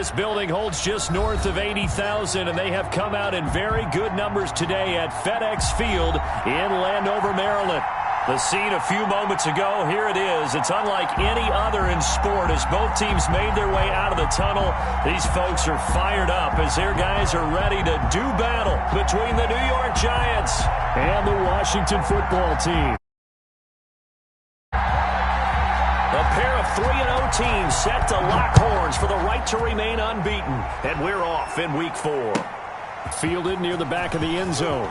This building holds just north of 80,000, and they have come out in very good numbers today at FedEx Field in Landover, Maryland. The scene a few moments ago, here it is. It's unlike any other in sport as both teams made their way out of the tunnel. These folks are fired up as their guys are ready to do battle between the New York Giants and the Washington football team. A pair of 3-0 teams set to lock horns for the right to remain unbeaten. And we're off in week 4. Fielded near the back of the end zone.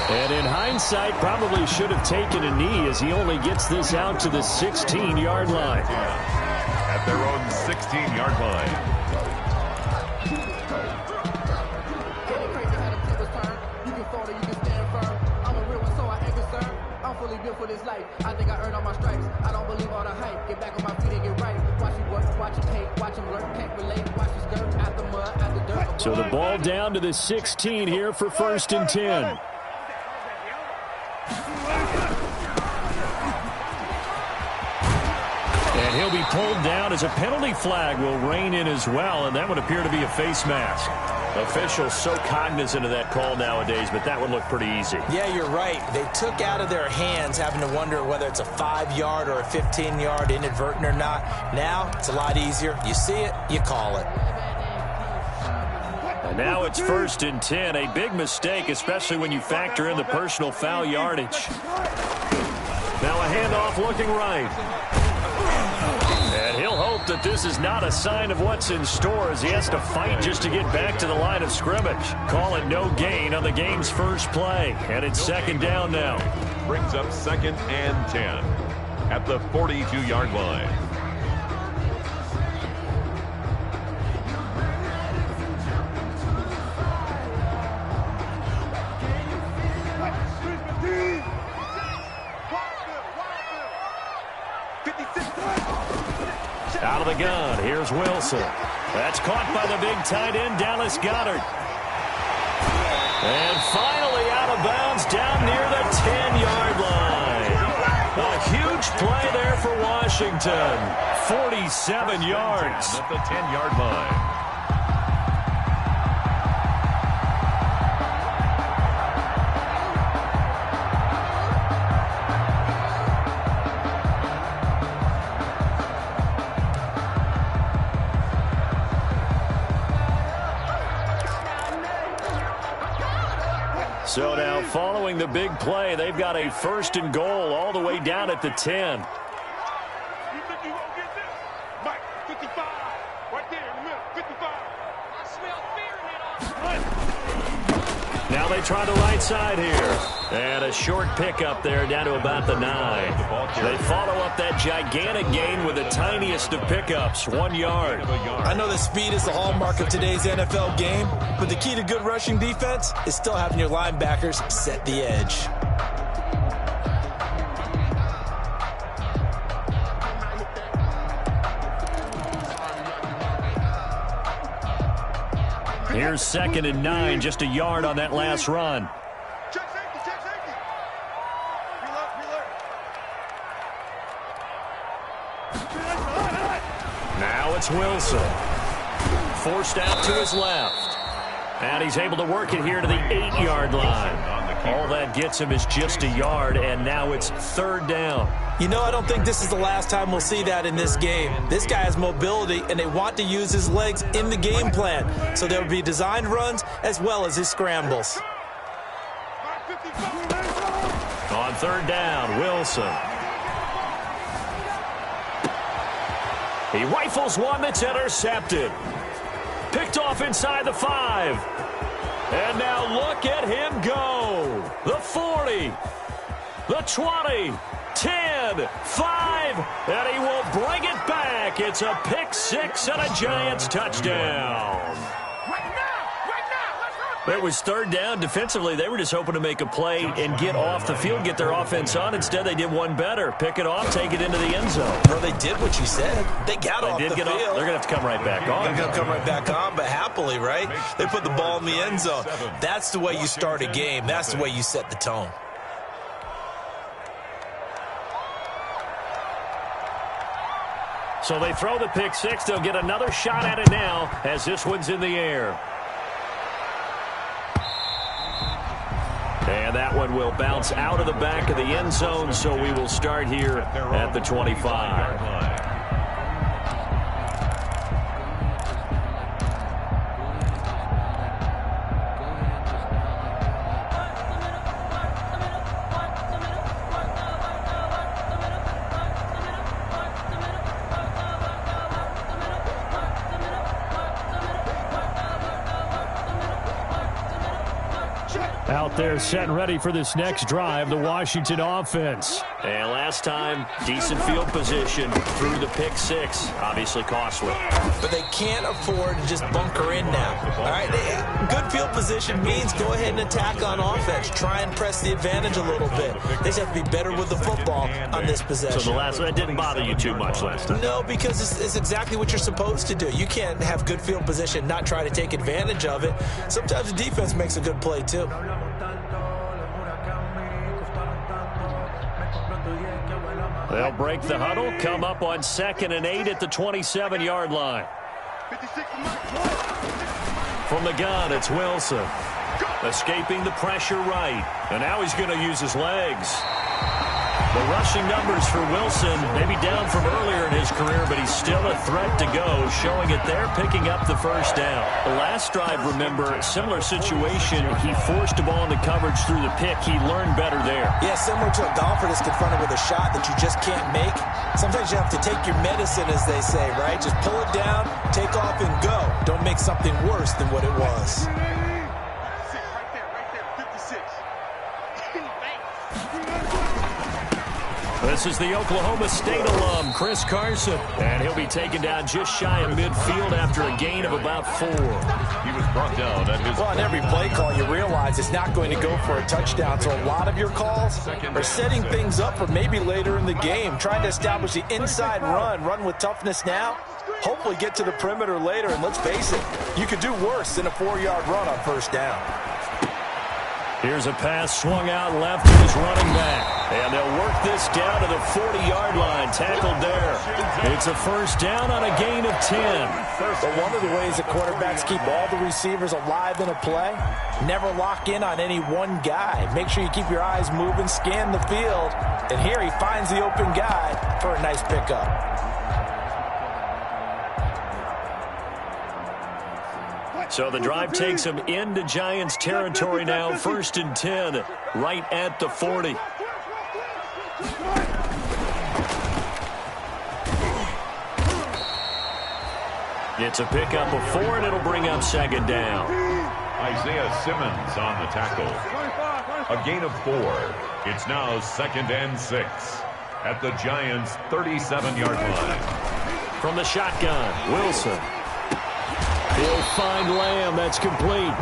And in hindsight, probably should have taken a knee as he only gets this out to the 16-yard line. At their own 16-yard line. For this life, I think I earned all my stripes. I don't believe all the hype. Get back on my feet and get right. Watch you work, watch you hate, watch him learn, can't relate. Watch you skirt at the mud, at the dirt. So the ball down to the 16 here for 1st and 10. And he'll be pulled down as a penalty flag will rein in as well, and that would appear to be a face mask. Officials so cognizant of that call nowadays, but that would look pretty easy. Yeah, you're right. They took out of their hands having to wonder whether it's a 5-yard or a 15-yard inadvertent or not. Now, it's a lot easier. You see it, you call it. And now it's 1st and 10. A big mistake, especially when you factor in the personal foul yardage. Now a handoff looking right. And he'll hope that this is not a sign of what's in store as he has to fight just to get back to the line of scrimmage. Call it no gain on the game's first play. And it's 2nd down now. Brings up 2nd and 10 at the 42-yard line. Out of the gun, here's Wilson. That's caught by the big tight end, Dallas Goedert. And finally out of bounds down near the 10-yard line. A huge play there for Washington. 47 yards. At the 10-yard line. So now following the big play, they've got a 1st and goal all the way down at the 10. Now they try the right side here. And a short pickup there down to about the 9. They follow up that gigantic gain with the tiniest of pickups, 1 yard. I know that speed is the hallmark of today's NFL game, but the key to good rushing defense is still having your linebackers set the edge. Here's 2nd and 9, just a yard on that last run. Now it's Wilson. Forced out to his left. And he's able to work it here to the 8-yard line. All that gets him is just a yard, and now it's 3rd down. You know, I don't think this is the last time we'll see that in this game. This guy has mobility, and they want to use his legs in the game plan. So there will be designed runs as well as his scrambles. On 3rd down, Wilson. He rifles one that's intercepted. Picked off inside the 5. And now look at him go. The 40, the 20, 10, 5, and he will bring it back. It's a pick 6 and a Giants touchdown. It was 3rd down. Defensively, they were just hoping to make a play and get off the field, get their offense on. Instead, they did one better. Pick it off, take it into the end zone. Well, they did what you said. They got off the field. They're going to have to come right back on. They're going to come right back on, but happily, right? They put the ball in the end zone. That's the way you start a game. That's the way you set the tone. So they throw the pick six. They'll get another shot at it now as this one's in the air. And that one will bounce out of the back of the end zone, so we will start here at the 25. Out there set and ready for this next drive, the Washington offense. And last time, decent field position through the pick six. Obviously costly. But they can't afford to just bunker in now. All right, good field position means go ahead and attack on offense. Try and press the advantage a little bit. They just have to be better with the football on this possession. So that didn't bother you too much last time? No, because it's exactly what you're supposed to do. You can't have good field position, not try to take advantage of it. Sometimes the defense makes a good play too. They'll break the huddle, come up on 2nd and 8 at the 27-yard line. From the gun, it's Wilson. Escaping the pressure right. And now he's going to use his legs. The rushing numbers for Wilson, maybe down from earlier in his career, but he's still a threat to go, showing it there, picking up the first down. The last drive, remember, similar situation. He forced the ball into coverage through the pick. He learned better there. Yeah, similar to a golfer that's confronted with a shot that you just can't make. Sometimes you have to take your medicine, as they say, right? Just pull it down, take off, and go. Don't make something worse than what it was. This is the Oklahoma State alum, Chris Carson. And he'll be taken down just shy of midfield after a gain of about 4. He was brought down at his... Well, on every play call, you realize it's not going to go for a touchdown. So a lot of your calls are setting things up for maybe later in the game, trying to establish the inside run with toughness now, hopefully get to the perimeter later. And let's face it, you could do worse than a 4-yard run on first down. Here's a pass swung out left to his running back. And they'll work this down to the 40-yard line, tackled there. It's a first down on a gain of 10. But one of the ways that quarterbacks keep all the receivers alive in a play, never lock in on any one guy. Make sure you keep your eyes moving, scan the field. And here he finds the open guy for a nice pickup. So the drive takes him into Giants territory now. 1st and 10, right at the 40. It's a pickup of 4, and it'll bring up 2nd down. Isaiah Simmons on the tackle. A gain of 4. It's now 2nd and 6 at the Giants' 37-yard line. From the shotgun, Wilson. He'll find Lamb. That's complete.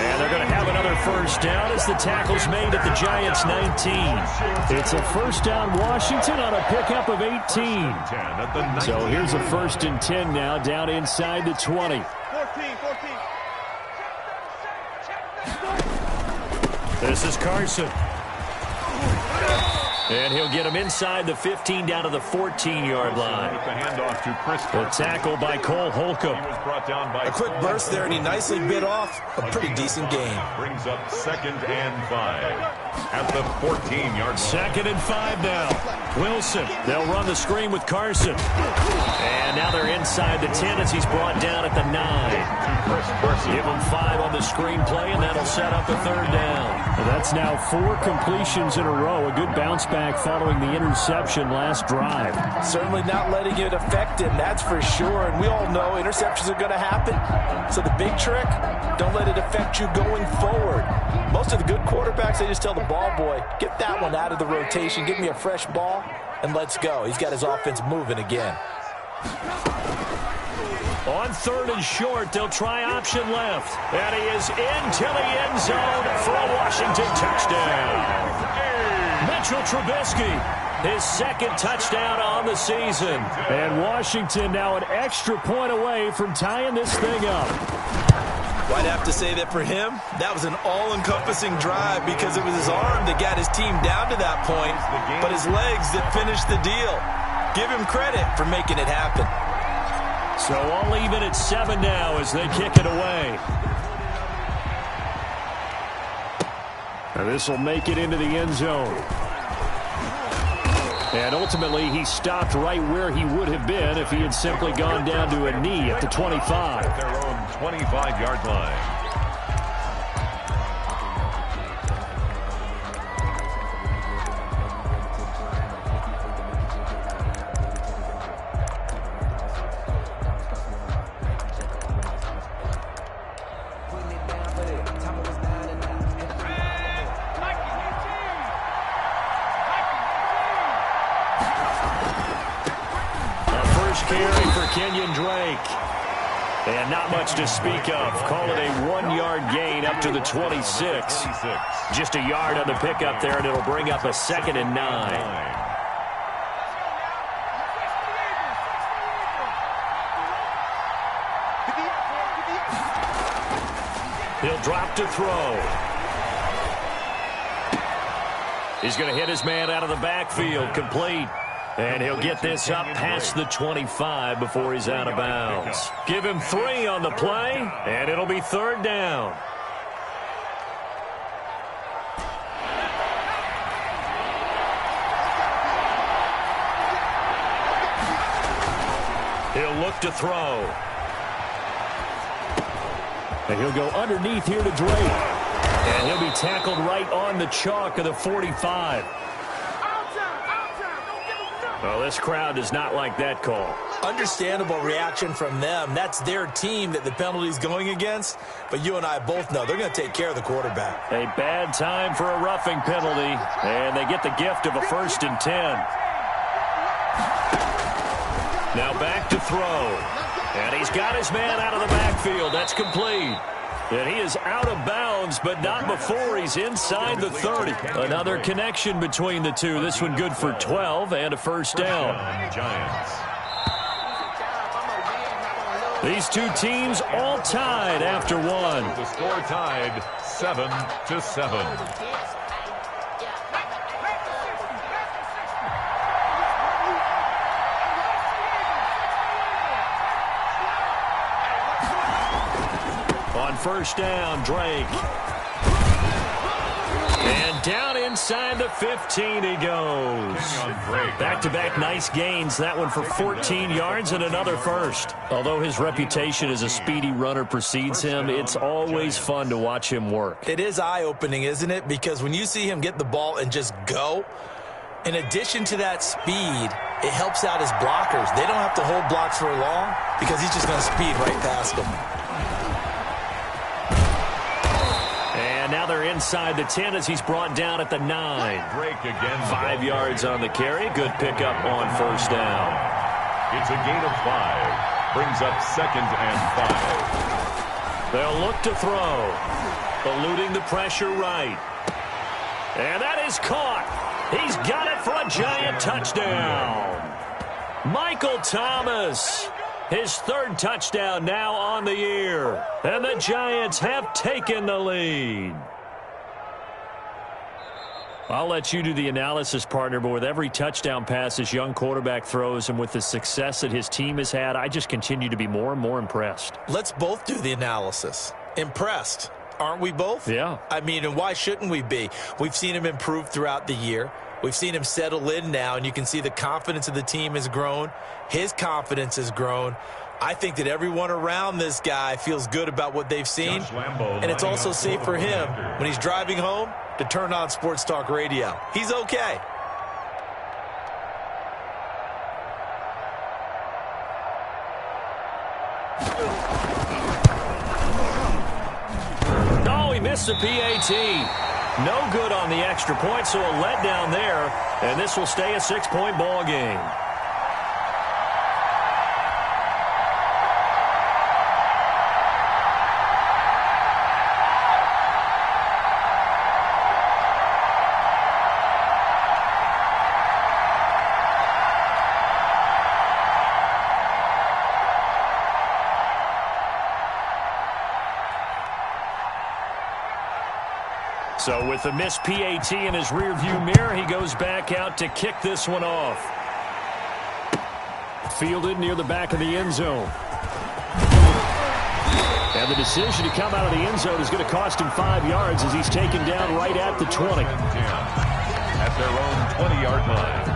And they're going to have another first down as the tackle's made at the Giants' 19. It's a first down Washington on a pickup of 18. So here's a 1st and 10 now down inside the 20. This is Carson. And he'll get him inside the 15 down to the 14-yard line. With the handoff to Chris. The tackle by Cole Holcomb. He was brought down by a quick burst there, and he nicely bit off a pretty decent gain. Brings up 2nd and 5 at the 14-yard line. 2nd and 5 now. Wilson. They'll run the screen with Carson. And now they're inside the 10 as he's brought down at the 9. Give him 5 on the screen play, and that'll set up a 3rd down. Well, that's now 4 completions in a row. A good bounce back following the interception last drive. Certainly not letting it affect him, that's for sure. And we all know interceptions are going to happen. So the big trick, don't let it affect you going forward. Most of the good quarterbacks, they just tell the ball boy, get that one out of the rotation, give me a fresh ball, and let's go. He's got his offense moving again. On 3rd and short, they'll try option left. And he is into the end zone for a Washington touchdown. Mitchell Trubisky, his 2nd touchdown on the season. And Washington now an extra point away from tying this thing up. Well, I'd have to say that for him, that was an all-encompassing drive because it was his arm that got his team down to that point, but his legs that finished the deal. Give him credit for making it happen. So all even at 7 now as they kick it away. And this will make it into the end zone. And ultimately, he stopped right where he would have been if he had simply gone down to a knee at the 25. At their own 25-yard line. And not much to speak of. Call it a 1-yard gain up to the 26. Just a yard on the pickup there, and it'll bring up a 2nd and 9. He'll drop to throw. He's going to hit his man out of the backfield. Complete. And he'll get this up past the 25 before he's out of bounds. Give him 3 on the play, and it'll be 3rd down. He'll look to throw. And he'll go underneath here to Drake. And he'll be tackled right on the chalk of the 45. Well, this crowd does not like that call. Understandable reaction from them. That's their team that the penalty's going against. But you and I both know they're going to take care of the quarterback. A bad time for a roughing penalty. And they get the gift of a 1st and 10. Now back to throw. And he's got his man out of the backfield. That's complete. And he is out of bounds, but not before he's inside the 30. Another connection between the two. This one good for 12 and a 1st down. Giants. These two teams all tied after one. The score tied 7-7. On 1st down, Drake. And down inside the 15 he goes. Back-to-back nice gains. That one for 14 yards and another 1st. Although his reputation as a speedy runner precedes him, it's always fun to watch him work. It is eye-opening, isn't it? Because when you see him get the ball and just go, in addition to that speed, it helps out his blockers. They don't have to hold blocks for long because he's just going to speed right past them. Now they're inside the 10 as he's brought down at the 9. Drake again. 5 yards on the carry. Good pickup on 1st down. It's a gain of 5. Brings up 2nd and 5. They'll look to throw. Eluding the pressure right. And that is caught. He's got it for a giant touchdown. Michael Thomas. His 3rd touchdown now on the year. And the Giants have taken the lead. I'll let you do the analysis, partner, but with every touchdown pass this young quarterback throws and with the success that his team has had, I just continue to be more and more impressed. Let's both do the analysis. Impressed. Aren't we both? Yeah. I mean, and why shouldn't we be? We've seen him improve throughout the year. We've seen him settle in now, and you can see the confidence of the team has grown. His confidence has grown. I think that everyone around this guy feels good about what they've seen, and it's also safe for him when he's driving home to turn on Sports Talk Radio. He's okay. Oh, he missed the PAT. No good on the extra point, so a letdown there, and this will stay a 6-point ball game. So with the missed PAT in his rearview mirror, he goes back out to kick this one off. Fielded near the back of the end zone. And the decision to come out of the end zone is going to cost him 5 yards as he's taken down right at the 20. At their own 20-yard line.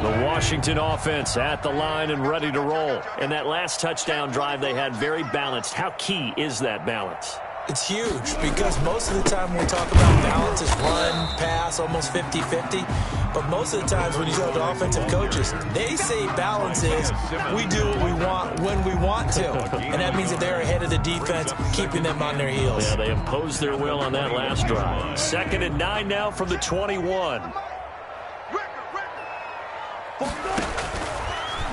The Washington offense at the line and ready to roll. And that last touchdown drive they had very balanced. How key is that balance? It's huge because most of the time when we talk about balance is run, pass, almost 50-50. But most of the times when you talk to offensive coaches, they say balance is we do what we want when we want to. And that means that they're ahead of the defense, keeping them on their heels. Yeah, they imposed their will on that last drive. 2nd and 9 now from the 21.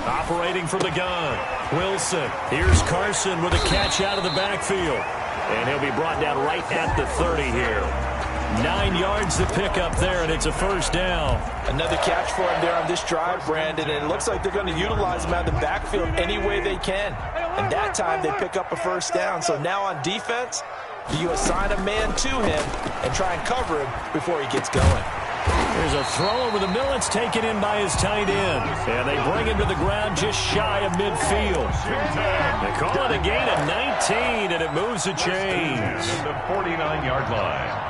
Operating from the gun, Wilson. Here's Carson with a catch out of the backfield. And he'll be brought down right at the 30 here. 9 yards to pick up there, and it's a first down. Another catch for him there on this drive, Brandon, and it looks like they're going to utilize him out of the backfield any way they can. And that time they pick up a first down. So now on defense, you assign a man to him and try and cover him before he gets going. There's a throw over the middle. It's taken in by his tight end. And they bring him to the ground just shy of midfield. They call it a gain of 19, and it moves the chains. The 49-yard line.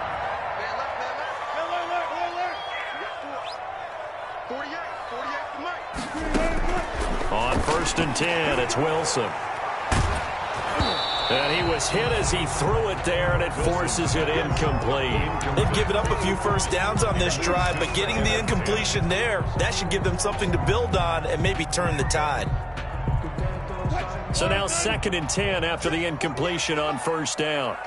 On 1st and 10, it's Wilson. And he was hit as he threw it there, and it forces it incomplete. They've given up a few first downs on this drive, but getting the incompletion there, that should give them something to build on and maybe turn the tide. So now 2nd and 10 after the incompletion on 1st down.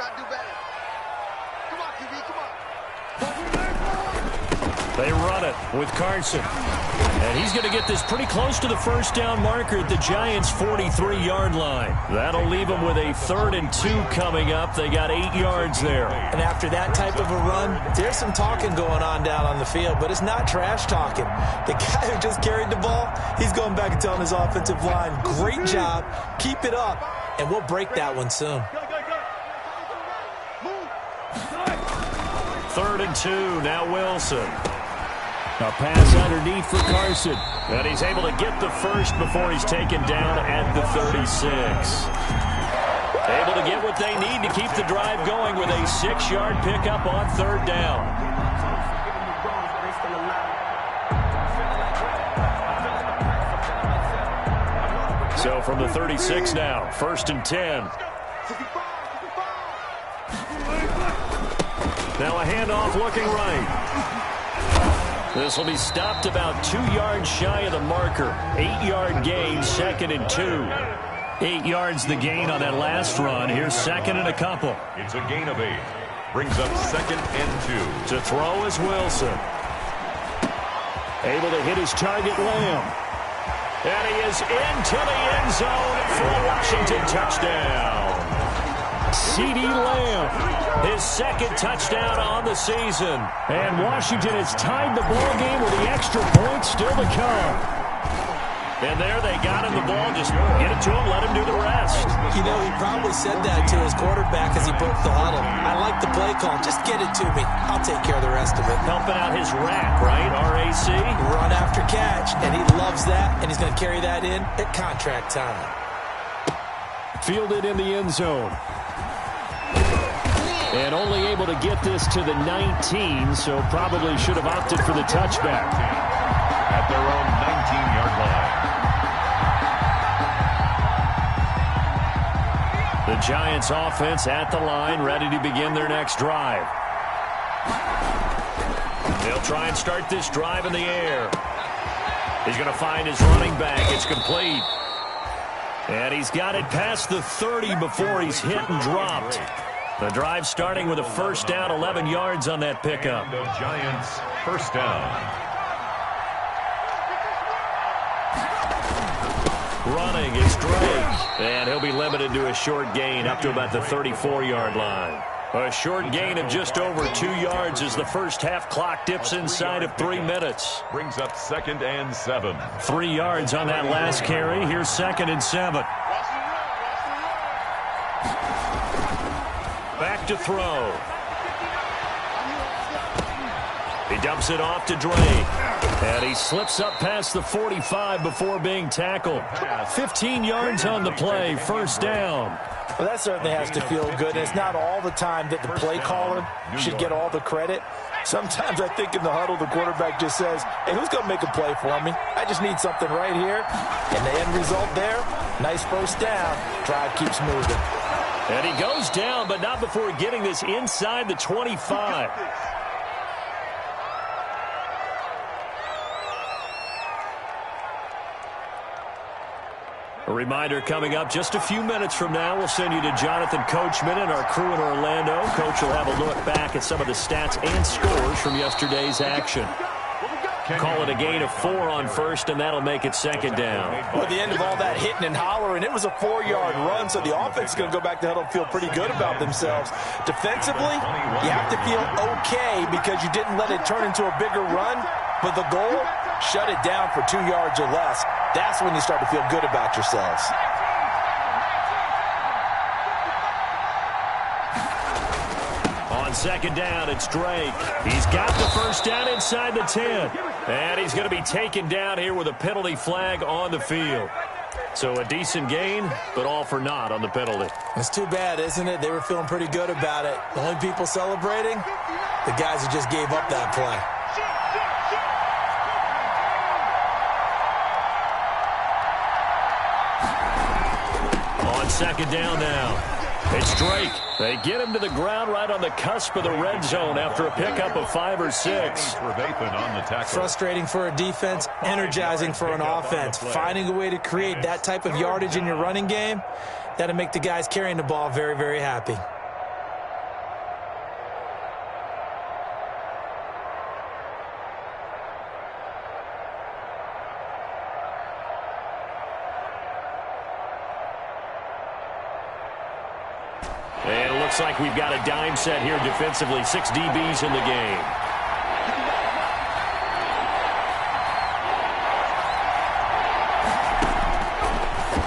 They run it with Carson. And he's going to get this pretty close to the first down marker at the Giants' 43-yard line. That'll leave them with a 3rd and 2 coming up. They got 8 yards there. And after that type of a run, there's some talking going on down on the field, but it's not trash talking. The guy who just carried the ball, he's going back and telling his offensive line, great job, keep it up, and we'll break that one soon. 3rd and 2, now Wilson. A pass underneath for Carson. And he's able to get the first before he's taken down at the 36. Able to get what they need to keep the drive going with a 6-yard pickup on 3rd down. So from the 36 now, 1st and 10. Now a handoff looking right. This will be stopped about 2 yards shy of the marker. 8-yard gain, 2nd and 2. 8 yards the gain on that last run. Here's 2nd and a couple. It's a gain of 8. Brings up 2nd and 2. To throw is Wilson. Able to hit his target, Lamb. And he is into the end zone for a Washington touchdown. CeeDee Lamb, his 2nd touchdown on the season. And Washington has tied the ball game with the extra point still to come. And there they got him the ball. Just get it to him, let him do the rest. You know, he probably said that to his quarterback as he broke the huddle. I like the play call. Just get it to me. I'll take care of the rest of it. Helping out his rack, right? RAC? Run after catch, and he loves that, and he's going to carry that in at contract time. Fielded in the end zone. And only able to get this to the 19, so probably should have opted for the touchback. At their own 19-yard line. The Giants offense at the line, ready to begin their next drive. They'll try and start this drive in the air. He's going to find his running back. It's complete. And he's got it past the 30 before he's hit and dropped. The drive starting with a first down, 11 yards on that pickup. And the Giants first down. Running, it's Drake. And he'll be limited to a short gain up to about the 34-yard line. A short gain of just over 2 yards as the first half clock dips inside of 3 minutes. Brings up 2nd and 7. 3 yards on that last carry. Here's 2nd and 7. Back to throw. He dumps it off to Drake. And he slips up past the 45 before being tackled. 15 yards on the play, first down. Well, that certainly has to feel good. And it's not all the time that the play caller should get all the credit. Sometimes I think in the huddle, the quarterback just says, hey, who's going to make a play for me? I just need something right here. And the end result there, nice first down. Drive keeps moving. And he goes down, but not before getting this inside the 25. A reminder coming up just a few minutes from now, we'll send you to Jonathan Coachman and our crew in Orlando. Coach will have a look back at some of the stats and scores from yesterday's action. Call it a gain of 4 on first, and that'll make it second down. Well, at the end of all that hitting and hollering, it was a 4-yard run, so the offense is going to go back to huddle and feel pretty good about themselves. Defensively, you have to feel okay because you didn't let it turn into a bigger run, but the goal, shut it down for 2 yards or less. That's when you start to feel good about yourselves. On second down, it's Drake. He's got the first down inside the 10. And he's going to be taken down here with a penalty flag on the field. So a decent gain, but all for naught on the penalty. It's too bad, isn't it? They were feeling pretty good about it. The only people celebrating, the guys who just gave up that play. On second down now. It's Drake. They get him to the ground right on the cusp of the red zone after a pickup of 5 or 6. Frustrating for a defense, energizing for an offense. Finding a way to create that type of yardage in your running game, that'll make the guys carrying the ball very, very happy. And it looks like we've got a dime set here defensively. 6 DBs in the game.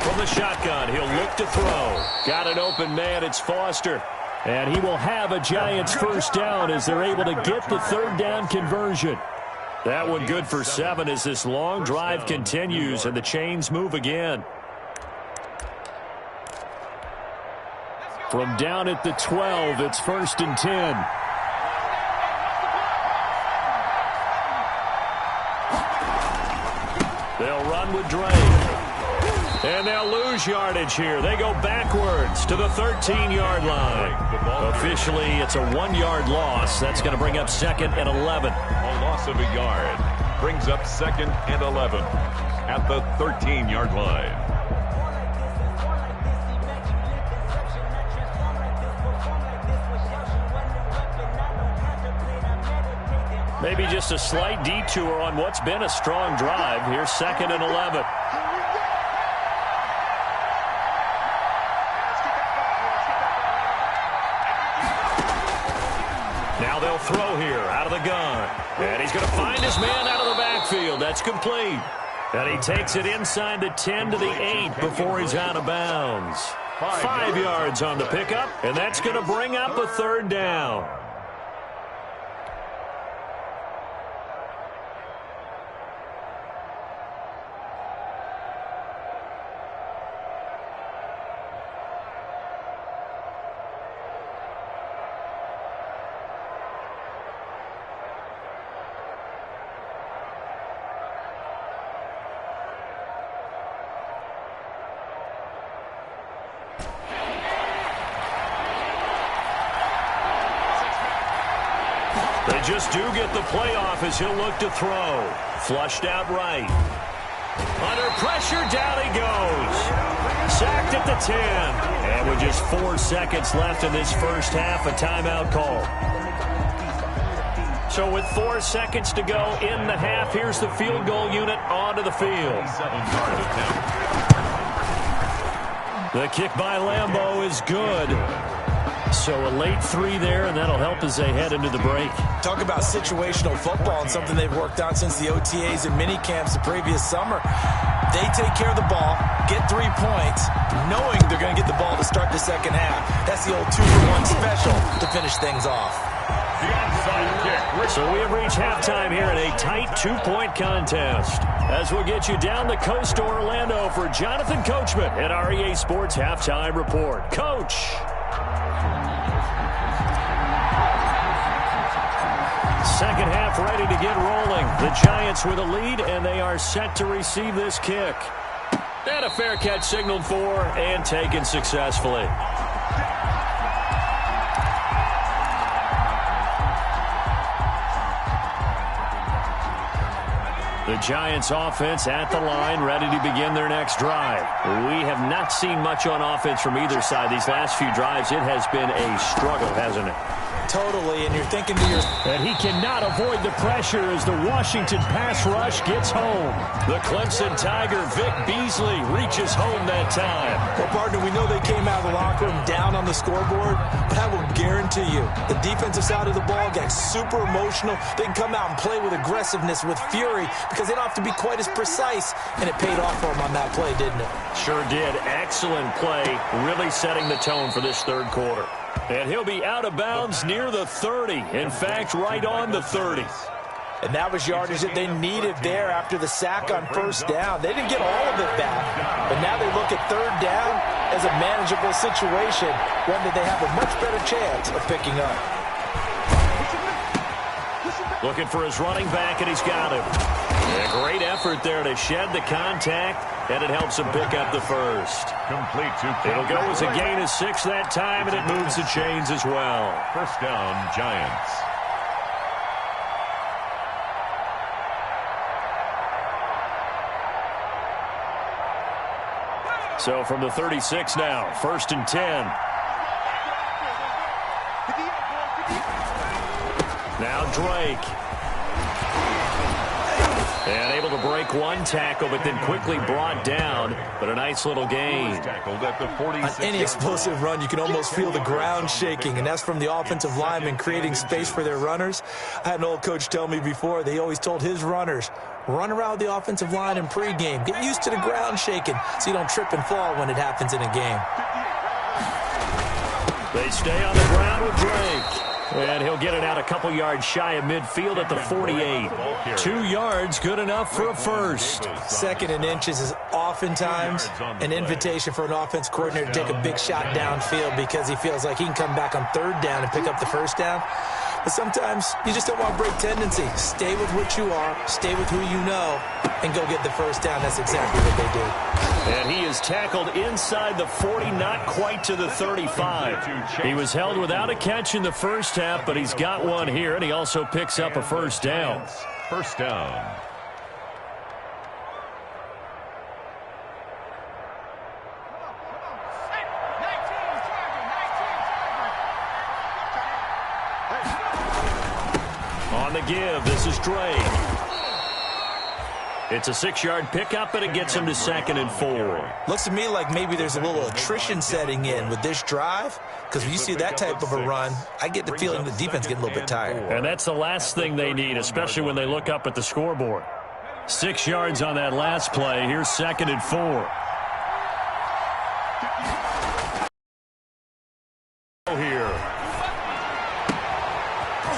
From the shotgun, he'll look to throw. Got an open man, it's Foster. And he will have a Giants first down as they're able to get the third down conversion. That one good for 7 as this long drive continues and the chains move again. From down at the 12, it's 1st and 10. They'll run with Drake. And they'll lose yardage here. They go backwards to the 13-yard line. Officially, it's a 1-yard loss. That's going to bring up 2nd and 11. A loss of a yard brings up 2nd and 11 at the 13-yard line. Maybe just a slight detour on what's been a strong drive. Here's 2nd and 11. Now they'll throw here out of the gun. And he's going to find his man out of the backfield. That's complete. And he takes it inside the 10 to the 8 before he's out of bounds. 5 yards on the pickup, and that's going to bring up a third down. They just do get the playoff as he'll look to throw. Flushed out right. Under pressure, down he goes. Sacked at the 10. And with just 4 seconds left in this first half, a timeout call. So with 4 seconds to go in the half, here's the field goal unit onto the field. The kick by Lambeau is good. So a late 3 there, and that'll help as they head into the break. Talk about situational football and something they've worked on since the OTAs and mini camps the previous summer. They take care of the ball, get 3 points, knowing they're going to get the ball to start the second half. That's the old 2-for-1 special to finish things off. The onside kick. So we have reached halftime here in a tight 2-point contest. As we'll get you down the coast to Orlando for Jonathan Coachman at our EA Sports Halftime Report. Coach. Second half ready to get rolling. The Giants with a lead, and they are set to receive this kick. And a fair catch signaled for and taken successfully. The Giants offense at the line, ready to begin their next drive. We have not seen much on offense from either side these last few drives. It has been a struggle, hasn't it? Totally, and you're thinking to yourself. And he cannot avoid the pressure as the Washington pass rush gets home. The Clemson Tiger, Vic Beasley, reaches home that time. Well, partner, we know they came out of the locker room down on the scoreboard, but I will guarantee you the defensive side of the ball got super emotional. They can come out and play with aggressiveness, with fury, because they don't have to be quite as precise, and it paid off for them on that play, didn't it? Sure did. Excellent play, really setting the tone for this third quarter. And he'll be out of bounds near the 30. In fact, right on the 30. And that was yardage that they needed there after the sack on first down. They didn't get all of it back, but now they look at third down as a manageable situation, one that they have a much better chance of picking up. Looking for his running back, and he's got him. A great effort there to shed the contact, and it helps him pick up the first. Complete to It'll go as a gain of 6 that time, and it moves the chains as well. First down, Giants. So from the 36 now, 1st and 10. Now Drake. And able to break one tackle, but then quickly brought down. But a nice little gain. Tackled at the 46. On any explosive run, you can almost feel the ground shaking, and that's from the offensive linemen creating space for their runners. I had an old coach tell me before, they always told his runners, run around the offensive line in pregame. Get used to the ground shaking so you don't trip and fall when it happens in a game. They stay on the ground with Drake. And he'll get it out a couple yards shy of midfield at the 48. 2 yards, good enough for a first. 2nd and inches is oftentimes an invitation for an offense coordinator to take a big shot downfield because he feels like he can come back on 3rd down and pick up the first down. But sometimes you just don't want to break tendency. Stay with what you are, stay with who you know, and go get the first down. That's exactly what they did. And he is tackled inside the 40, not quite to the 35. He was held without a catch in the first half, but he's got one here, and he also picks up a first down. First down. On the give, this is Drake. It's a 6-yard pickup, and it gets him to 2nd and 4. Looks to me like maybe there's a little attrition setting in with this drive, because when you see that type of a run, I get the feeling the defense getting a little bit tired. And that's the last thing they need, especially when they look up at the scoreboard. 6 yards on that last play. Here's 2nd and 4. Here.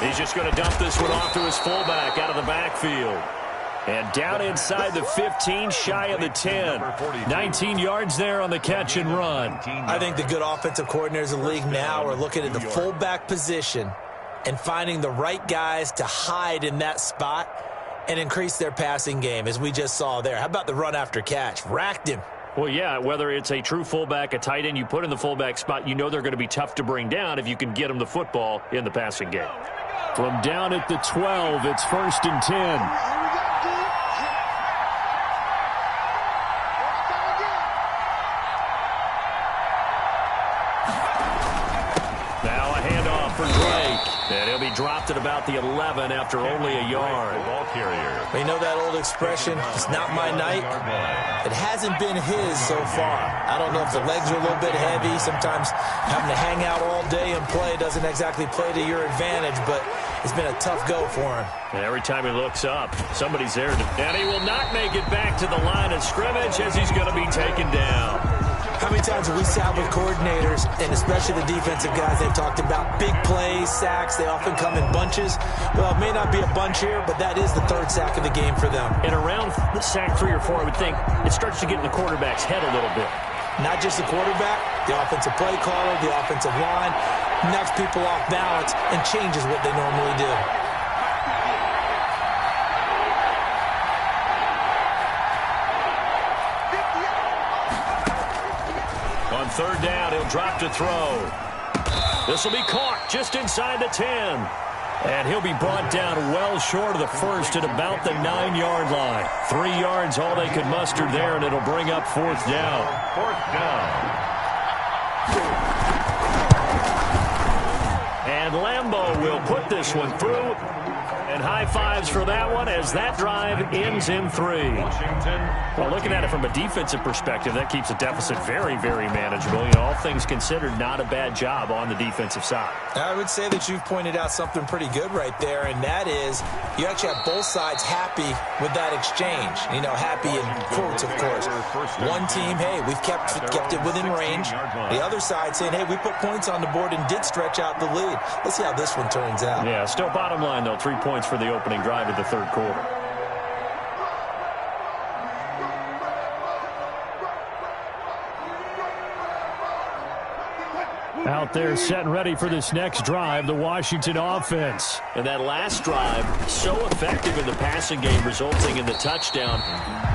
He's just going to dump this one off to his fullback out of the backfield. And down inside the 15, shy of the 10. 19 yards there on the catch and run. I think the good offensive coordinators in the league now are looking at the fullback position and finding the right guys to hide in that spot and increase their passing game, as we just saw there. How about the run after catch? Racked him. Well, yeah, whether it's a true fullback, a tight end you put in the fullback spot, you know they're going to be tough to bring down if you can get them the football in the passing game. From down at the 12, it's 1st and 10. And he'll be dropped at about the 11 after only a yard. Ball carrier. You know that old expression, it's not my night? It hasn't been his so far. I don't know if the legs are a little bit heavy. Sometimes having to hang out all day and play doesn't exactly play to your advantage, but it's been a tough go for him. And every time he looks up, somebody's there. And he will not make it back to the line of scrimmage as he's going to be taken down. How many times have we sat with coordinators, and especially the defensive guys, they've talked about big plays, sacks. They often come in bunches. Well, it may not be a bunch here, but that is the third sack of the game for them. And around sack 3 or 4, I would think it starts to get in the quarterback's head a little bit. Not just the quarterback, the offensive play caller, the offensive line, knocks people off balance and changes what they normally do. On third down, he'll drop to throw. This will be caught just inside the 10. And he'll be brought down well short of the first at about the 9-yard line. 3 yards, all they could muster there, and it'll bring up fourth down. Fourth down. And Lambeau will put this one through. And high fives for that one as that drive ends in 3. Washington. Well, looking at it from a defensive perspective, that keeps the deficit very, very manageable. You know, all things considered, not a bad job on the defensive side. I would say that you've pointed out something pretty good right there, and that is you actually have both sides happy with that exchange. You know, happy in quotes, of course. One team, hey, we've kept it within range. The other side saying, hey, we put points on the board and did stretch out the lead. Let's see how this one turns out. Yeah, still bottom line, though, 3 points for the opening drive of the third quarter. Out there set and ready for this next drive, the Washington offense. And that last drive, so effective in the passing game, resulting in the touchdown.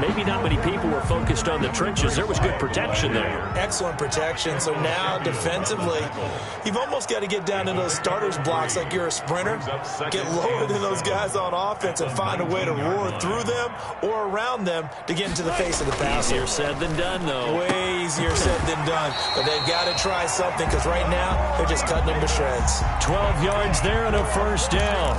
Maybe not many people were focused on the trenches. There was good protection there. Excellent protection. So now, defensively, you've almost got to get down to those starters blocks like you're a sprinter. Get lower than those guys on offense and find a way to roar through them or around them to get into the face of the passer. Easier said than done, though. Way easier said than done. But they've got to try something because right now, they're just cutting them to shreds. 12 yards there and a first down.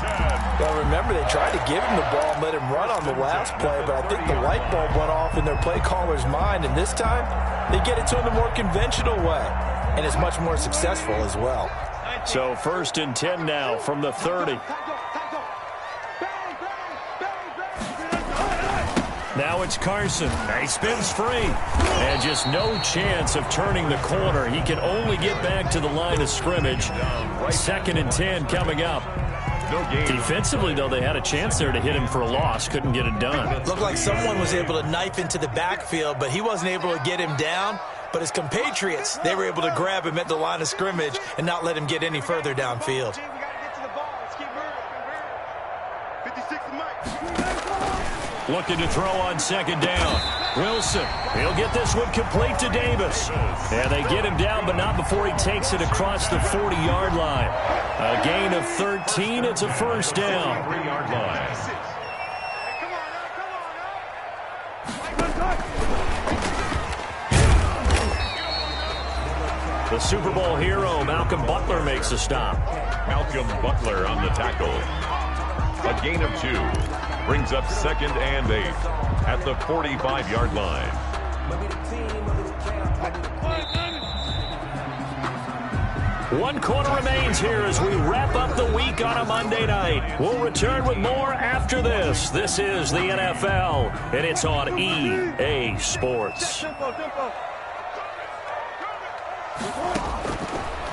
Well, remember, they tried to give him the ball and let him run on the last play, but I think the light bulb went off in their play caller's mind, and this time, they get it to him the more conventional way, and it's much more successful as well. So first and 10 now from the 30. Now it's Carson. He spins free. And just no chance of turning the corner. He can only get back to the line of scrimmage. Second and 10 coming up. Defensively, though, they had a chance there to hit him for a loss. Couldn't get it done. Looked like someone was able to knife into the backfield, but he wasn't able to get him down. But his compatriots, they were able to grab him at the line of scrimmage and not let him get any further downfield. Looking to throw on second down. Wilson, he'll get this one complete to Davis. And they get him down, but not before he takes it across the 40-yard line. A gain of 13. It's a first down. 3-yard line. The Super Bowl hero, Malcolm Butler, makes a stop. Malcolm Butler on the tackle. A gain of 2. Brings up second and 8 at the 45-yard line. One quarter remains here as we wrap up the week on a Monday night. We'll return with more after this. This is the NFL, and it's on EA Sports.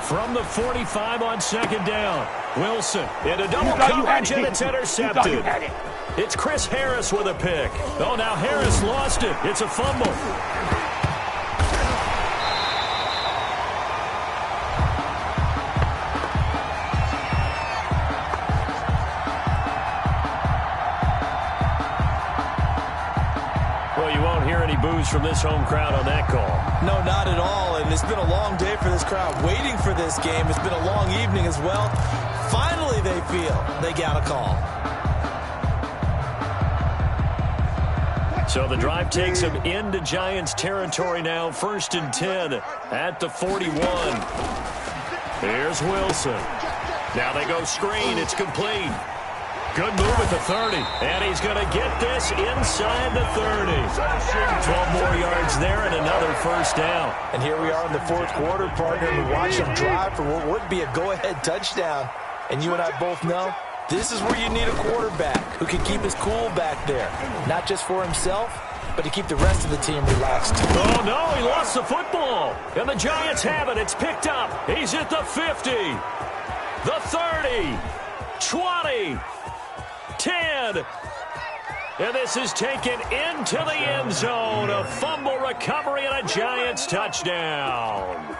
From the 45 on second down, Wilson into double coverage, and it's intercepted. It's Chris Harris with a pick. Oh, now Harris lost it. It's a fumble. Well, you won't hear any boos from this home crowd on that call. No, not at all, and it's been a long day for this crowd waiting for this game. It's been a long evening as well. Finally, they feel they got a call. So the drive takes him into Giants territory now. First and 10 at the 41. Here's Wilson. Now they go screen. It's complete. Good move at the 30. And he's going to get this inside the 30. 12 more yards there and another first down. And here we are in the fourth quarter, partner. We watch them drive for what would be a go-ahead touchdown. And you and I both know this is where you need a quarterback who can keep his cool back there. Not just for himself, but to keep the rest of the team relaxed. Oh, no, he lost the football. And the Giants have it. It's picked up. He's at the 50, the 30, 20, 10. And this is taken into the end zone. A fumble recovery and a Giants touchdown.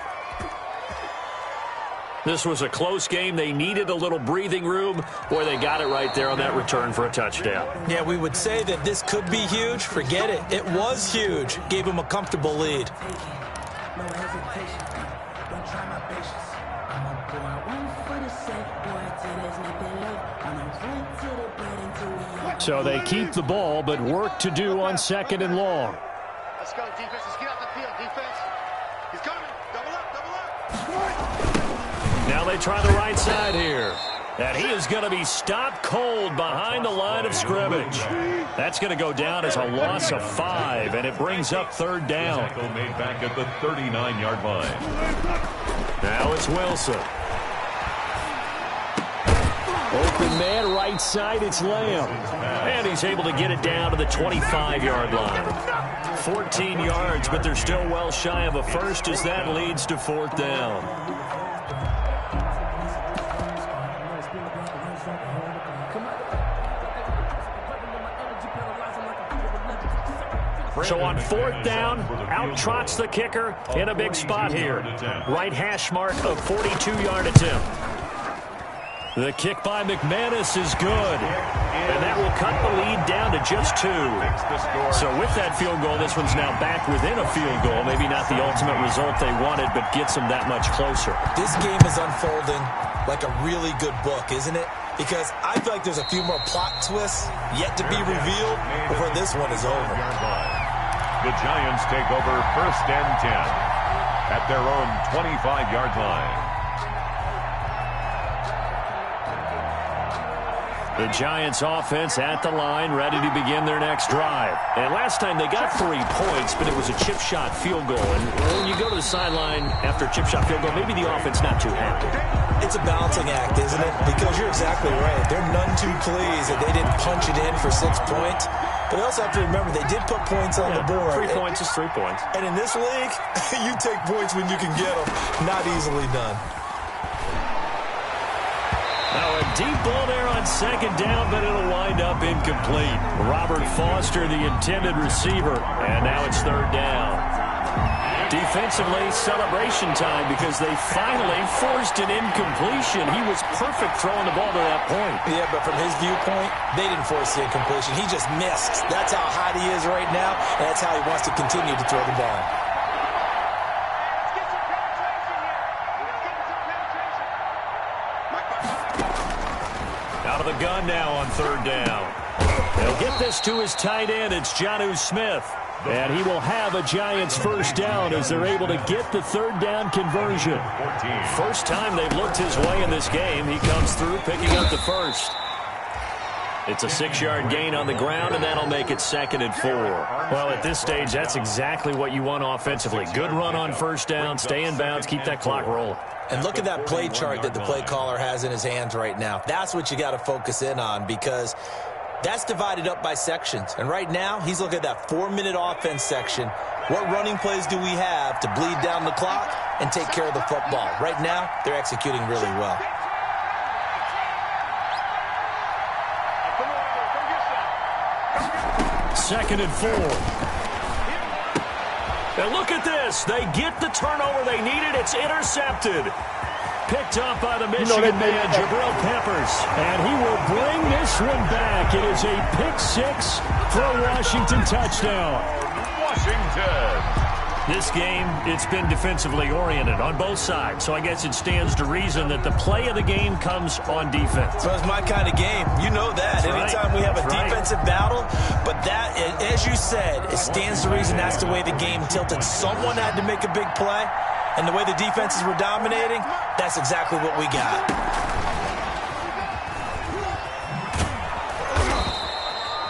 This was a close game. They needed a little breathing room. Boy, they got it right there on that return for a touchdown. Yeah, we would say that this could be huge. Forget it. It was huge. Gave him a comfortable lead. So they keep the ball, but work to do on 2nd and long. Let's go, defense. Let's get out the field, defense. He's coming. Double up. Now they try the right side here. And he is going to be stopped cold behind the line of scrimmage. That's going to go down as a loss of 5, and it brings up 3rd down. Tackle made back at the 39-yard line. Now it's Wilson. Open man, right side, it's Lamb. And he's able to get it down to the 25-yard line. 14 yards, but they're still well shy of a first as that leads to 4th down. So on 4th down, out trots the kicker in a big spot here. Right hash mark of 42-yard attempt. The kick by McManus is good. And that will cut the lead down to just 2. So with that field goal, this one's now back within a field goal. Maybe not the ultimate result they wanted, but gets them that much closer. This game is unfolding like a really good book, isn't it? Because I feel like there's a few more plot twists yet to be revealed before this one is over. The Giants take over 1st and 10 at their own 25-yard line. The Giants offense at the line, ready to begin their next drive. And last time they got 3 points, but it was a chip shot field goal. And when you go to the sideline after a chip shot field goal, maybe the offense not too happy. It's a balancing act, isn't it? Because you're exactly right. They're none too pleased that they didn't punch it in for 6 points. But they also have to remember they did put points on the board. 3 points is 3 points. And in this league, you take points when you can get them. Not easily done. Now a deep ball there on 2nd down, but it'll wind up incomplete. Robert Foster, the intended receiver, and now it's 3rd down. Defensively, celebration time because they finally forced an incompletion. He was perfect throwing the ball to that point. Yeah, but from his viewpoint, they didn't force the incompletion. He just missed. That's how hot he is right now, and that's how he wants to continue to throw the ball. Out of the gun now on 3rd down. They'll get this to his tight end. It's Jonnu Smith. And he will have a Giants 1st down as they're able to get the 3rd down conversion. First time they've looked his way in this game. He comes through picking up the 1st. It's a 6-yard gain on the ground, and that'll make it 2nd and 4. Well, at this stage, that's exactly what you want offensively. Good run on 1st down, stay in bounds, keep that clock rolling. And look at that play chart that the play caller has in his hands right now. That's what you got to focus in on because that's divided up by sections. And right now, he's looking at that 4-minute offense section. What running plays do we have to bleed down the clock and take care of the football? Right now, they're executing really well. Second and 4. And look at this. They get the turnover they needed. It's intercepted. Picked up by the Michigan man, Jabril Peppers. And he will bring this one back. It is a pick 6 for a Washington touchdown. Washington. This game, it's been defensively oriented on both sides. So I guess it stands to reason that the play of the game comes on defense. So it's my kind of game. You know that. Anytime we have a defensive battle. But that, as you said, it stands to reason that's the way the game tilted. Someone had to make a big play. And the way the defenses were dominating, that's exactly what we got.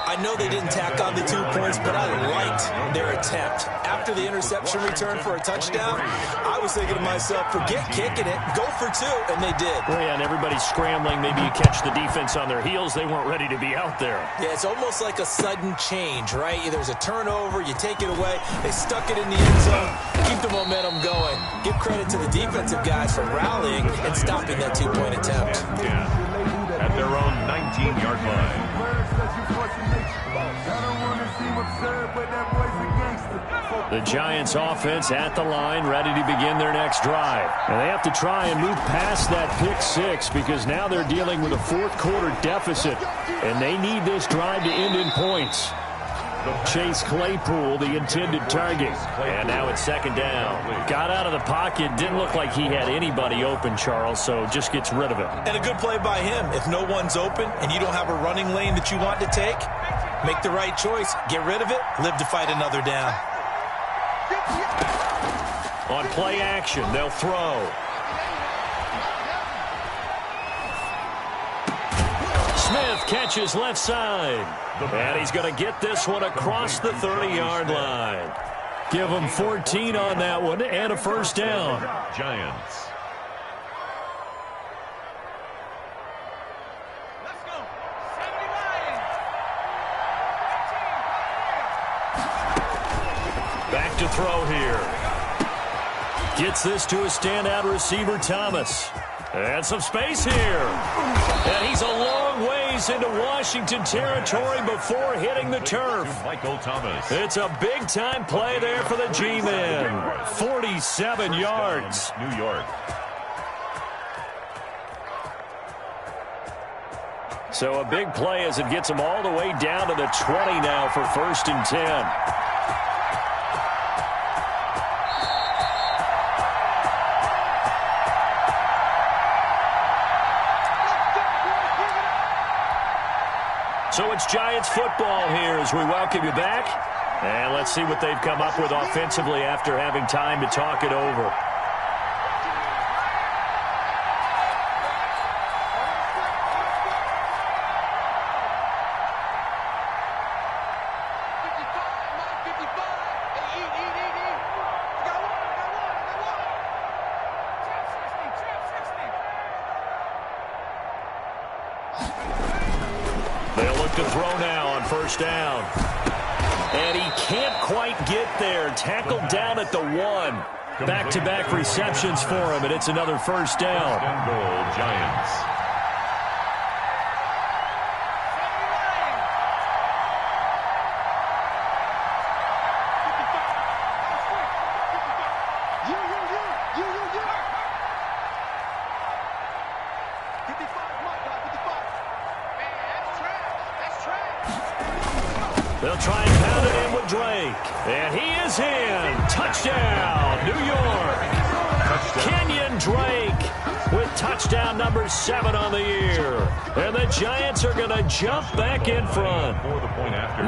I know they didn't tack on the 2 points, but I liked their attempt. After the interception return for a touchdown, I was thinking to myself, forget kicking it, go for 2, and they did. Well, yeah, and everybody's scrambling. Maybe you catch the defense on their heels. They weren't ready to be out there. Yeah, it's almost like a sudden change, right? There's a turnover, you take it away, they stuck it in the end zone, keep the momentum going. Give credit to the defensive guys for rallying and stopping that 2-point attempt. At their own 19-yard line. The Giants offense at the line, ready to begin their next drive. And they have to try and move past that pick 6 because now they're dealing with a fourth-quarter deficit, and they need this drive to end in points. Chase Claypool, the intended target. And now it's second down. Got out of the pocket. Didn't look like he had anybody open, Charles, so just gets rid of it. And a good play by him. If no one's open and you don't have a running lane that you want to take, make the right choice. Get rid of it. Live to fight another down. On play action, they'll throw. Smith catches left side. And he's going to get this one across the 30-yard line. Give him 14 on that one and a first down. Giants. Back to throw here. Gets this to a standout receiver, Thomas. And some space here. And he's a long ways into Washington territory before hitting the turf. Michael Thomas. It's a big-time play there for the G-Men. 47 yards. New York. So a big play as it gets them all the way down to the 20 now for 1st and 10. So it's Giants football here as we welcome you back. And let's see what they've come up with offensively after having time to talk it over. To throw now on first down. And he can't quite get there. Tackled down at the 1. Back-to-back receptions for him, and it's another first down. First and goal, Giants. They'll try and pound it in with Drake. And he is in. Touchdown, New York. Kenyon Drake with touchdown number 7 on the year. And the Giants are going to jump back in front.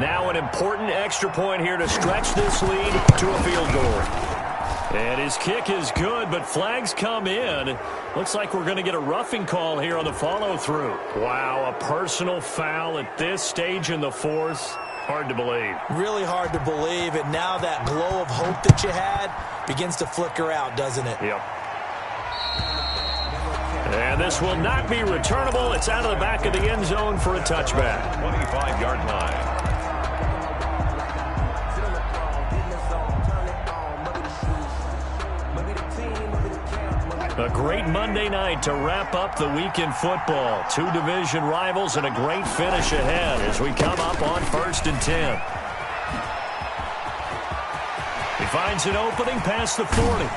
Now an important extra point here to stretch this lead to a field goal. And his kick is good, but flags come in. Looks like we're going to get a roughing call here on the follow-through. Wow, a personal foul at this stage in the 4th. Hard to believe. Really hard to believe, and now that glow of hope that you had begins to flicker out, doesn't it? Yep. And this will not be returnable. It's out of the back of the end zone for a touchback. 25-yard line. A great Monday night to wrap up the week in football. 2 division rivals and a great finish ahead as we come up on 1st and 10. He finds an opening past the 40.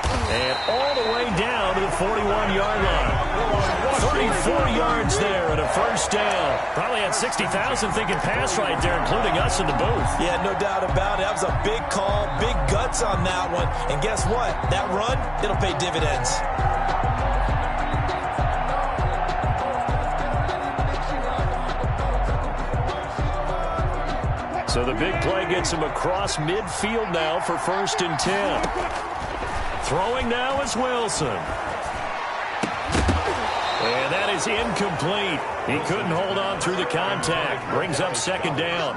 And all the way down to the 41-yard line. 34 yards there and a first down. Probably had 60,000 thinking pass right there, including us in the booth. Yeah, no doubt about it. That was a big call, big guts on that one. And guess what? That run, it'll pay dividends. So the big play gets him across midfield now for 1st and 10. Throwing now is Wilson. And that That is incomplete. He couldn't hold on through the contact. Brings up second down.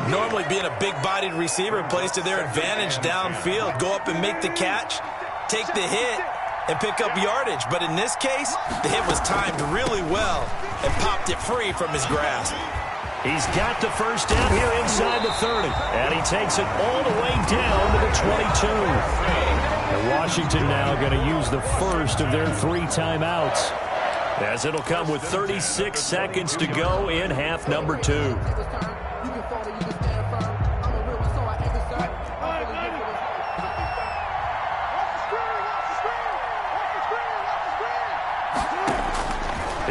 Normally being a big-bodied receiver plays to their advantage downfield. Go up and make the catch, take the hit, and pick up yardage. But in this case, the hit was timed really well and popped it free from his grasp. He's got the first down here inside the 30. And he takes it all the way down to the 22. And Washington now going to use the first of their 3 timeouts, as it'll come with 36 seconds to go in half number 2.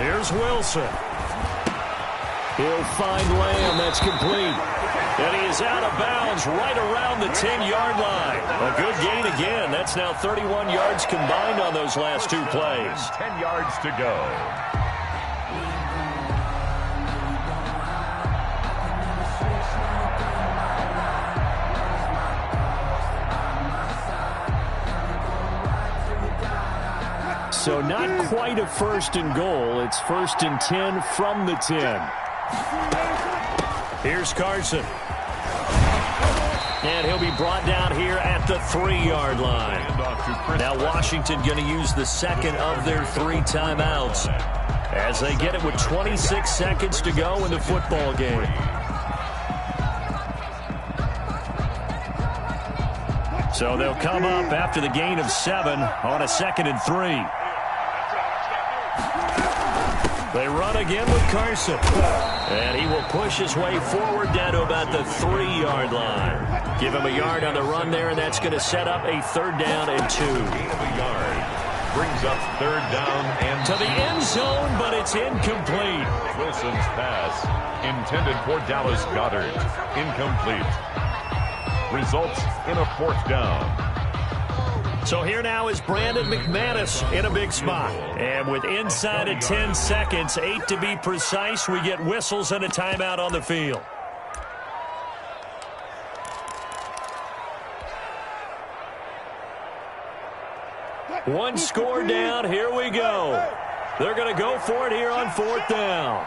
Here's Wilson. He'll find Lamb. That's complete. And he is out of bounds right around the 10-yard line. A good gain again. That's now 31 yards combined on those last 2 plays. 10 yards to go. So not quite a first and goal. It's first and 10 from the 10. Here's Carson. And he'll be brought down here at the 3-yard line. Now Washington going to use the second of their 3 timeouts as they get it with 26 seconds to go in the football game. So they'll come up after the gain of 7 on a 2nd and 3. They run again with Carson. And he will push his way forward down to about the 3-yard line. Give him a yard on the run there, and that's going to set up a 3rd down and 2. Gain of a yard. Brings up 3rd down and to the end zone, but it's incomplete. Wilson's pass intended for Dallas Goedert. Incomplete. Results in a 4th down. So here now is Brandon McManus in a big spot. And with inside of 10 seconds, 8 to be precise, we get whistles and a timeout on the field. One score down. Here we go. They're going to go for it here on 4th down.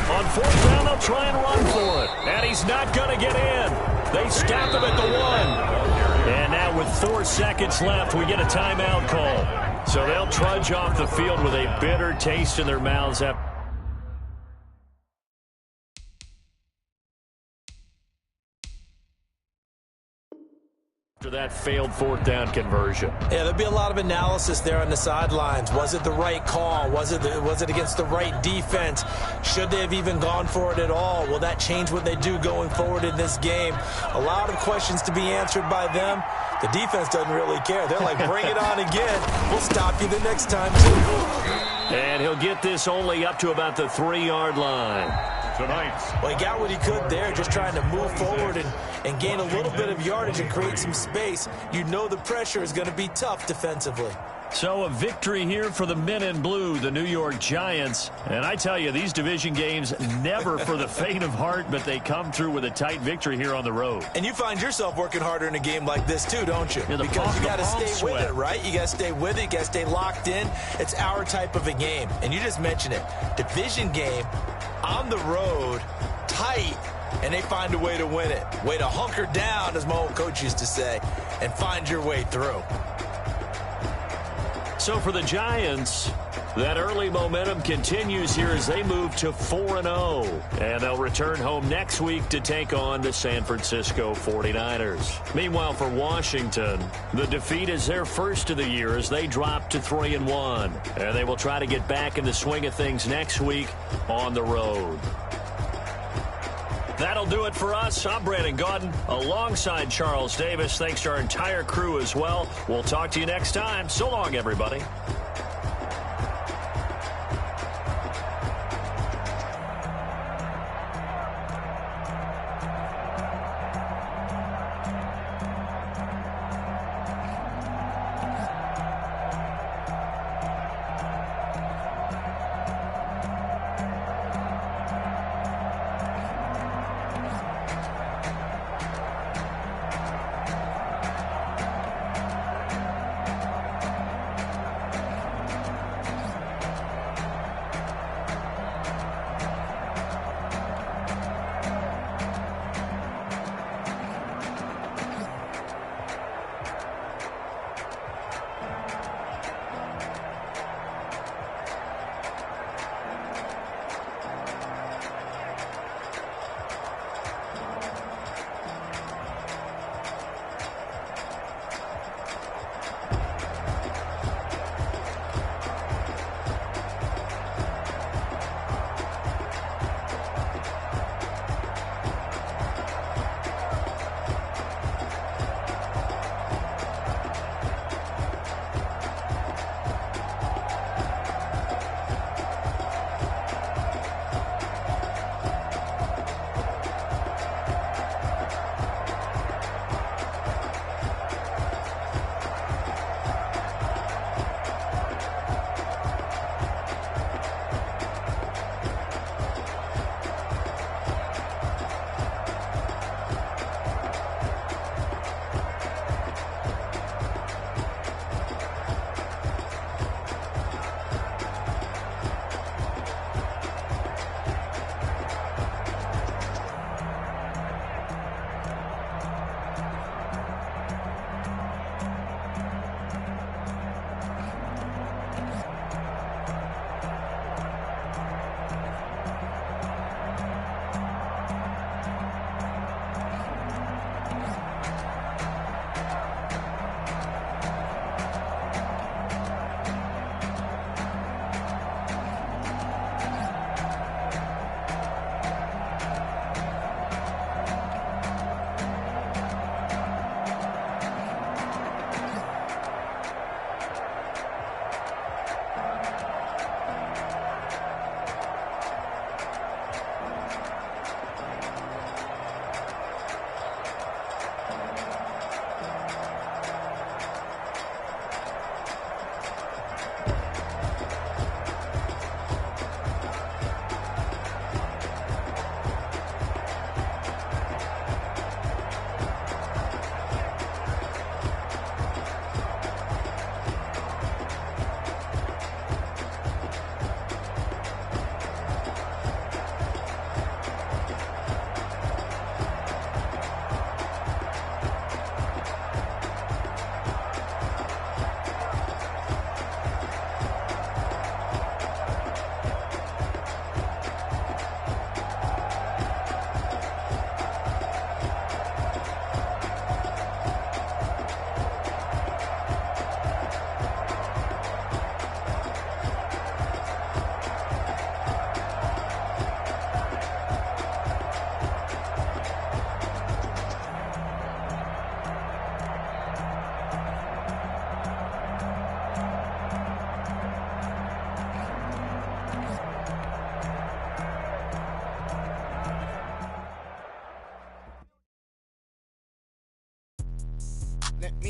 On 4th down, they'll try and run for it. And he's not going to get in. They stop him at the 1. And now with 4 seconds left, we get a timeout call. So they'll trudge off the field with a bitter taste in their mouths after that failed 4th down conversion. Yeah, there'll be a lot of analysis there on the sidelines. Was it the right call? Was it against the right defense? Should they have even gone for it at all? Will that change what they do going forward in this game? A lot of questions to be answered by them. The defense doesn't really care. They're like, bring it on again. We'll stop you the next time, too. And he'll get this only up to about the 3-yard line. Well, he got what he could there, just trying to move forward and gain a little bit of yardage and create some space. You know the pressure is going to be tough defensively. So a victory here for the men in blue, the New York Giants. And I tell you, these division games never for the faint of heart, but they come through with a tight victory here on the road. And you find yourself working harder in a game like this too, don't you? Yeah, because you got to stay with it, right? You got to stay with it. You got to stay locked in. It's our type of a game. And you just mentioned it. Division game on the road, tight, and they find a way to win it. Way to hunker down, as my old coach used to say, and find your way through. So for the Giants, that early momentum continues here as they move to 4-0. And they'll return home next week to take on the San Francisco 49ers. Meanwhile, for Washington, the defeat is their first of the year as they drop to 3-1. And they will try to get back in the swing of things next week on the road. That'll do it for us. I'm Brandon Gaudin alongside Charles Davis. Thanks to our entire crew as well. We'll talk to you next time. So long, everybody.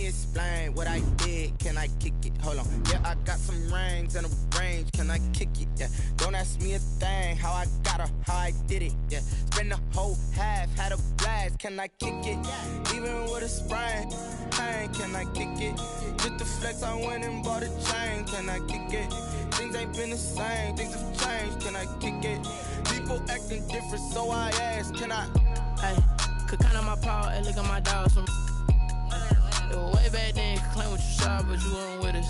me explain what I did. Can I kick it? Hold on. Yeah, I got some rings and a range. Can I kick it? Yeah. Don't ask me a thing. How I got her, how I did it. Yeah. Spend the whole half, had a blast. Can I kick it? Even with a sprain. Pain, can I kick it? Just the flex, I went and bought a chain. Can I kick it? Things ain't been the same. Things have changed. Can I kick it? People acting different, so I ask. Can I? Hey, could count on my power and look at my dogs from. It was way back then, could claim what you saw, but you weren't with us.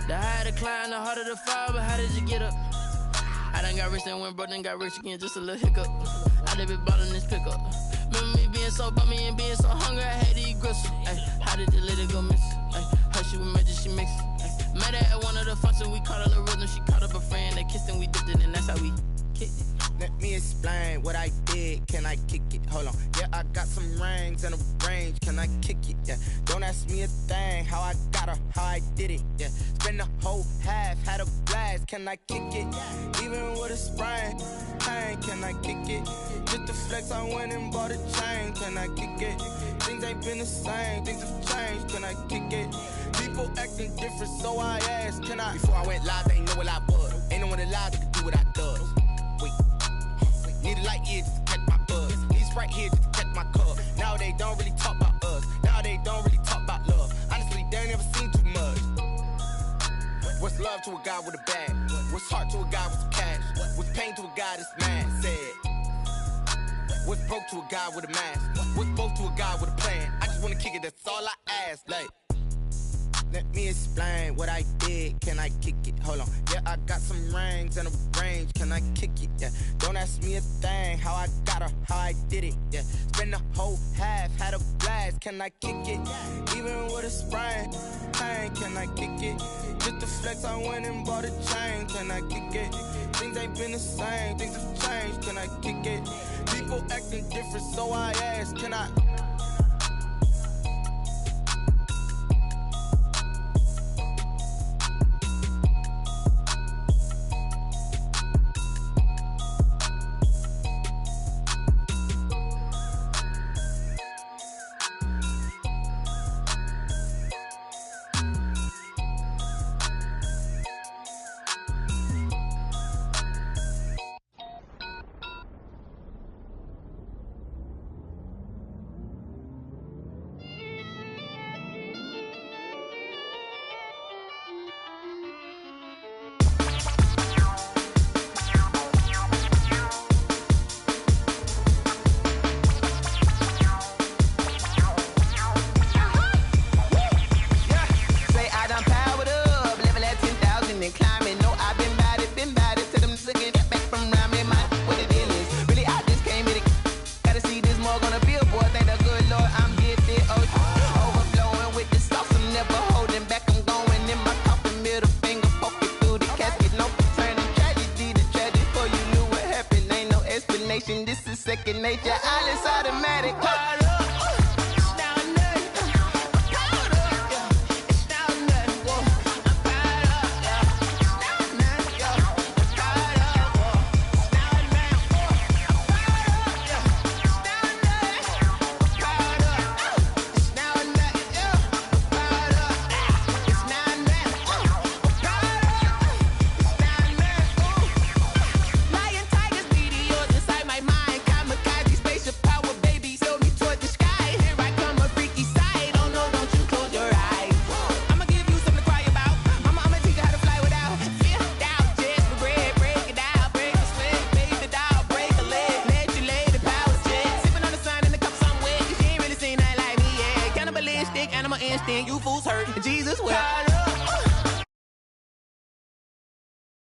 The higher the climb, the harder the fall, but how did you get up? I done got rich and went broke, then got rich again, just a little hiccup. I done been ballin' this pickup. Remember me being so bummy and being so hungry, I had to eat gristle. Ay, how did the lady go miss? Ay, her she was magic, she mixed. Met her at one of the functions, we caught her the rhythm, she caught up a friend, they kissed and we dipped it, and that's how we kicked it. Let me explain what I did. Can I kick it? Hold on. Yeah, I got some rings and a range. Can I kick it? Yeah. Don't ask me a thing. How I got her, how I did it. Yeah. Spend the whole half, had a blast. Can I kick it? Even with a sprain. Pain, can I kick it? Just the flex, I went and bought a chain. Can I kick it? Things ain't been the same. Things have changed. Can I kick it? People acting different, so I asked. Can I? Before I went live, they ain't know what I was. Ain't no one alive that could do what I does. Wait. Need a light here just to catch my buzz. Need Sprite here just to catch my cup. Now they don't really talk about us. Now they don't really talk about love. Honestly, they ain't never seen too much. What's love to a guy with a bag? What's heart to a guy with some cash? What's pain to a guy that's mad? Said. What's broke to a guy with a mask? What's both to a guy with a plan? I just wanna kick it, that's all I ask. Like, let me explain what I did. Can I kick it? Hold on. Yeah, I got some rings and a range. Can I kick it? Yeah. Don't ask me a thing. How I got her, how I did it. Yeah. Spend the whole half, had a blast. Can I kick it? Even with a sprain. Pain, can I kick it? Just the flex, I went and bought a chain. Can I kick it? Things ain't been the same. Things have changed. Can I kick it? People acting different, so I ask. Can I? This is second nature, all is automatic. Animal instinct, you fools hurt. Jesus, well.